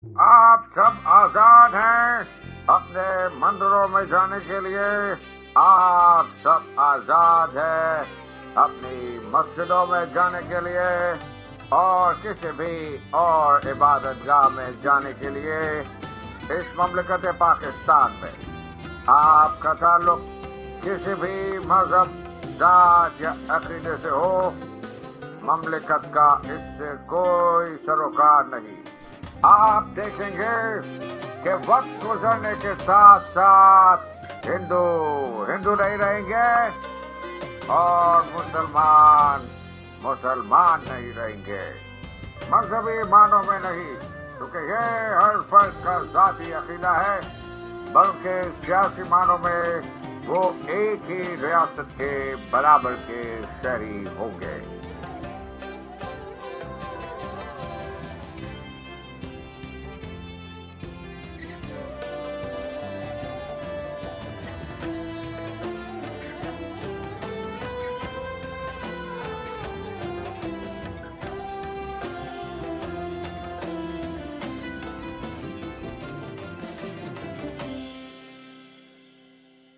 आप सब आजाद हैं अपने मंदिरों में जाने के लिए। आप सब आजाद हैं अपनी मस्जिदों में जाने के लिए और किसी भी और इबादतगाह में जाने के लिए। इस ममलिकत पाकिस्तान में आपका ताल्लुक किसी भी मजहब, जात या अकीदे से हो, ममलिकत का इससे कोई सरोकार नहीं। आप देखेंगे कि वक्त गुजरने के साथ साथ हिंदू हिंदू नहीं रहेंगे और मुसलमान मुसलमान नहीं रहेंगे। मजहबी मानों में नहीं, क्योंकि ये हर फर्द का जाती अकीदा है, बल्कि सियासी मानों में वो एक ही रियासत के बराबर के शहरी होंगे।